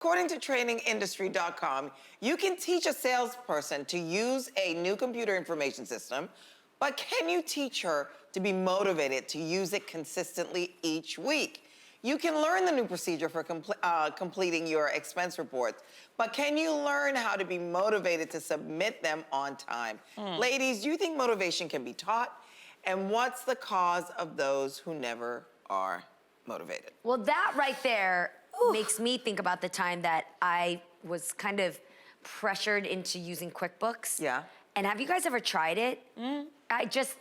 According to trainingindustry.com, you can teach a salesperson to use a new computer information system, but can you teach her to be motivated to use it consistently each week? You can learn the new procedure for completing your expense reports, but can you learn how to be motivated to submit them on time? Ladies, do you think motivation can be taught? And what's the cause of those who never are motivated? Well, that right there makes me think about the time that I was kind of pressured into using QuickBooks. Yeah. And have you guys ever tried it?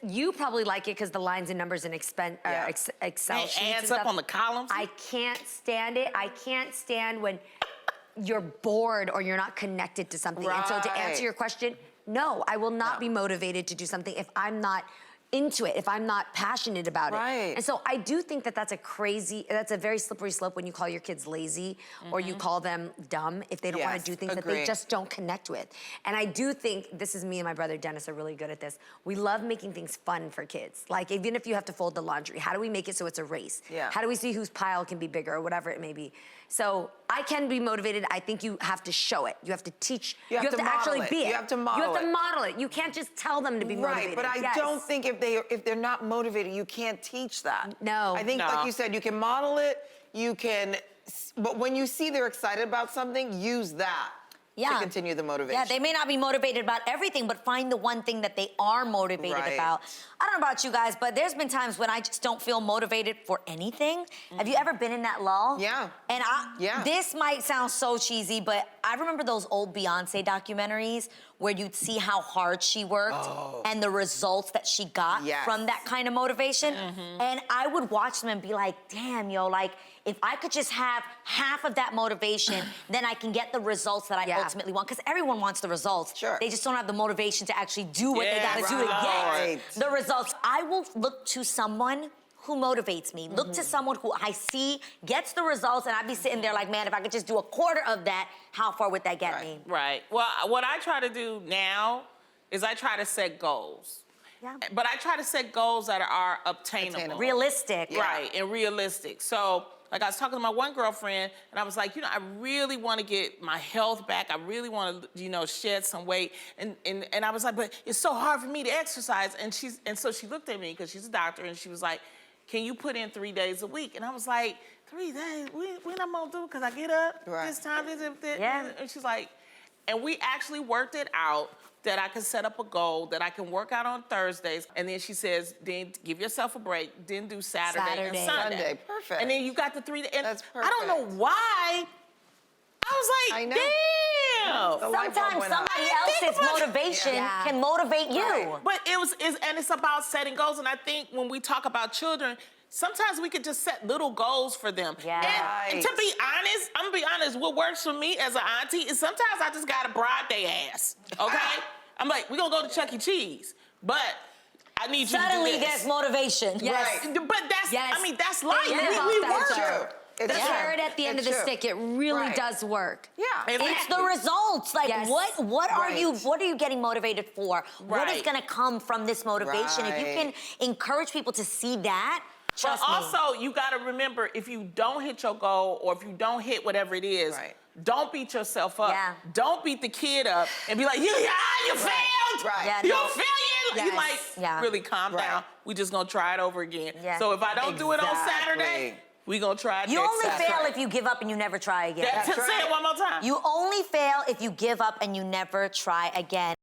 You probably like it because the lines and numbers in Excel sheets It and adds stuff. up on the columns. I can't stand it. I can't stand when you're bored or you're not connected to something. And so to answer your question, no, I will not be motivated to do something if I'm not into it, if I'm not passionate about it. And so I do think that that's a very slippery slope when you call your kids lazy or you call them dumb if they don't want to do things that they just don't connect with. And I do think, this is me and my brother Dennis are really good at this. We love making things fun for kids. Like even if you have to fold the laundry, how do we make it so it's a race? How do we see whose pile can be bigger or whatever it may be? So I can be motivated. I think you have to show it. You have to teach. You have to actually be it. You have to model it. You have to model it. You can't just tell them to be motivated. Right, but I don't think if they're not motivated, you can't teach that. No. I think, like you said, you can model it, but when you see they're excited about something, use that to continue the motivation. Yeah, they may not be motivated about everything, but find the one thing that they are motivated about. I don't know about you guys, but there's been times when I just don't feel motivated for anything. Have you ever been in that lull? Yeah. And this might sound so cheesy, but I remember those old Beyonce documentaries where you'd see how hard she worked and the results that she got from that kind of motivation. And I would watch them and be like, damn, yo, like, if I could just have half of that motivation, then I can get the results that I ultimately want. Because everyone wants the results. They just don't have the motivation to actually do what they gotta do to get the results. I will look to someone who motivates me. Look to someone who I see gets the results, and I'd be sitting there like, man, if I could just do a quarter of that, how far would that get me? Right. Well, what I try to do now is I try to set goals. But I try to set goals that are obtainable. Realistic. Right, and realistic. So, like I was talking to my one girlfriend, and I was like, I really want to get my health back. I really want to, shed some weight. And I was like, but it's so hard for me to exercise. And so she looked at me, because she's a doctor, and she was like, can you put in 3 days a week? And I was like, 3 days? When I'm gonna do it? Because I get up this time, this. And she's like, and we actually worked it out that I can set up a goal, that I can work out on Thursdays. And then she says, then give yourself a break, then do Saturday and Sunday. Perfect. And then you got the 3 days. That's perfect. I don't know why. I was like, damn. Sometimes somebody else's motivation can motivate you. But it's about setting goals. And I think when we talk about children, sometimes we could just set little goals for them. And to be honest, I'm gonna be honest, what works for me as an auntie is sometimes I just gotta bribe their ass, okay? I'm like, we're gonna go to Chuck E. Cheese, but I need you to do Suddenly this. gets motivation. But that's, I mean, that's life. We work. The carrot at the end of the stick, it really does work. It's the results. Like, what are you getting motivated for? What is gonna come from this motivation? If you can encourage people to see that, trust me. Also, you gotta remember, if you don't hit your goal or if you don't hit whatever it is, don't beat yourself up. Don't beat the kid up and be like, you failed! You're a failure! You like, really calm down. We just gonna try it over again. So if I don't do it on Saturday, we gonna try it You next only Saturday. fail if you give up and you never try again. Say it one more time. You only fail if you give up and you never try again.